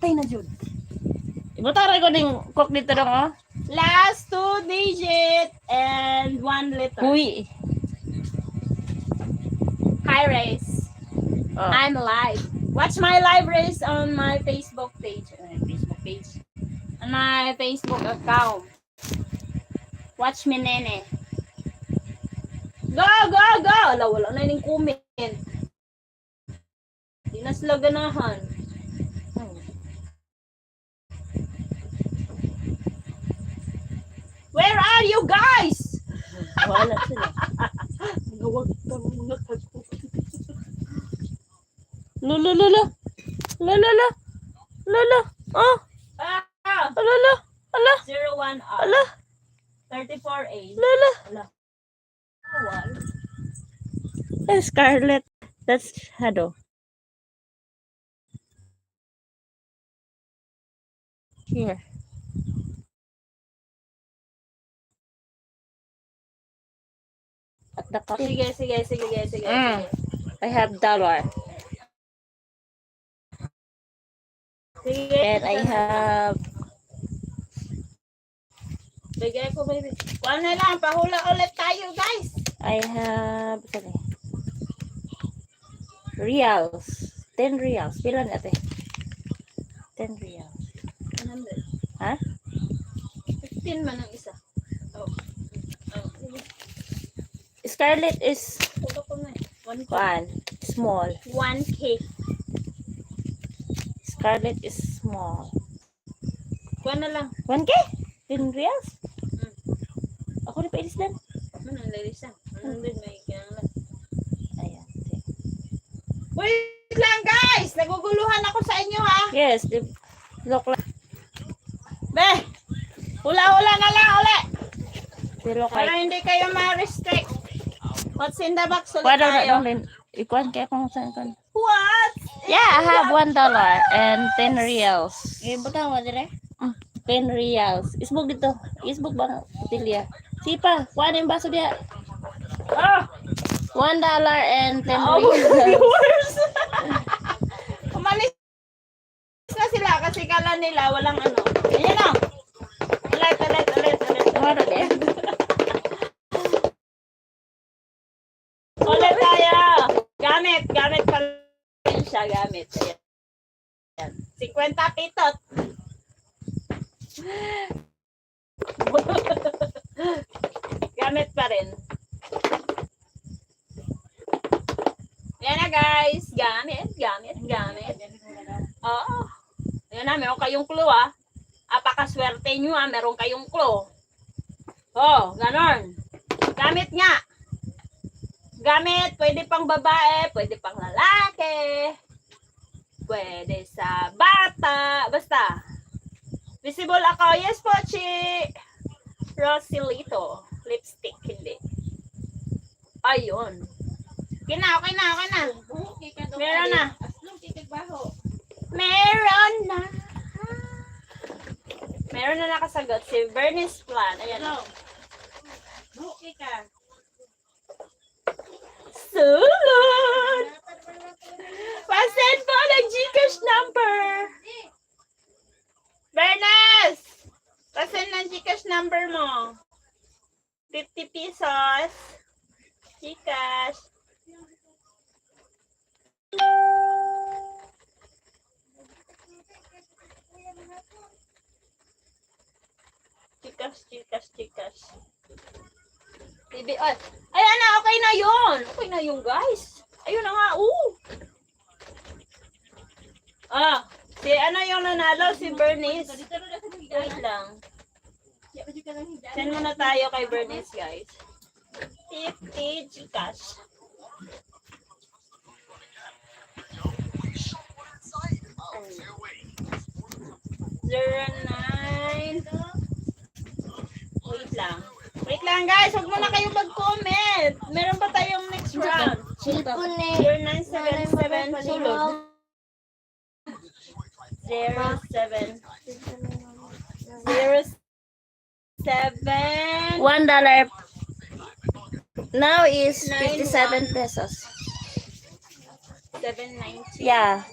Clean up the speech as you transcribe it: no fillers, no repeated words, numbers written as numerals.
Tay na jud. Ibutara ko ning cook dito dong oh. Last 2 digit and 1 letter. Huy. Hi, Race. Oh. I'm live. Watch my live race on my Facebook page. On my Facebook account. Watch me, nene. Go, go, go! Wala na yung comment. Di na sila ganahan. Where are you guys? Wala sila. Nawag ka mga kago. Lula. Oh. Ah! Lula. Ala. 01R. Ala. 34A. Lula. Ala. Scarlet. That's Shadow. Here. At the top. Sige. I have dollar. Sige. And I have Bigay ko, baby. One na lang. Pahula ulit tayo, guys. sorry. Reals. 10 reals. Pila na ate? 10 reals. 100. Ha? 15 man ang isa. Oh. Scarlet is Puto ko na eh. 1K. 1. Small. 1K. Scarlet is small. Kuha na lang. 1K? 10 reals? Ako na pailis lang. Ano ang lalisan? 100 may kinang. Ayan. Wait lang, guys! Naguguluhan ako sa inyo, ha? Yes. Look like. Be! Hula-hula na lang ulit! Pero Para kay. hindi kayo ma-restrict. What's in the box ulit Wala na tayo? lang din. Ikuan kaya kung saan kan. What? Yeah, I have $1 and 10 reals. Ibutang mo dire? 10 reals. Isbog dito. Isbog bang tilya? Sipa, kuha na yung baso diya. Oh! $1 and 10 Oh, reals. viewers! Umalis na sila kasi kala nila walang ano. Ayan na! Ulit. Ano din? Ulit tayo! Gamit pa rin siya. Gamit. Ayan. 50 pitot. Gamit pa rin. Yan na guys. Gamit. Oo. Yan na, meron kayong clue ah. Apakaswerte nyo ah, meron kayong clue. Oh, ganon. Gamit nga. Gamit, pwede pang babae, pwede pang lalaki. Pwede sa bata. Basta. Visible ako. Yes po, Chi. Rosilito. Lipstick, hindi. Ayun. Okay na. Meron na. Meron na nakasagot. Si Bernice Plan. Ayan. Sulot! Pasend po ng Gcash number. Bernice! Pasend ng Gcash number mo. 50 pesos. Gcash. Gcash. Bibi, ay, ayan na, okay na yun. Okay na yun, guys. Ayun na nga, si ano yung nanalo? Si Bernice. Wait lang. Send muna tayo kay Bernice, guys. 50 Gcash. Zero 9. Wait lang guys, huwag muna kayo mag-comment. Meron pa tayong next round. 0977 sulod. 07 07 $1 now is 57 pesos. 790. Yeah.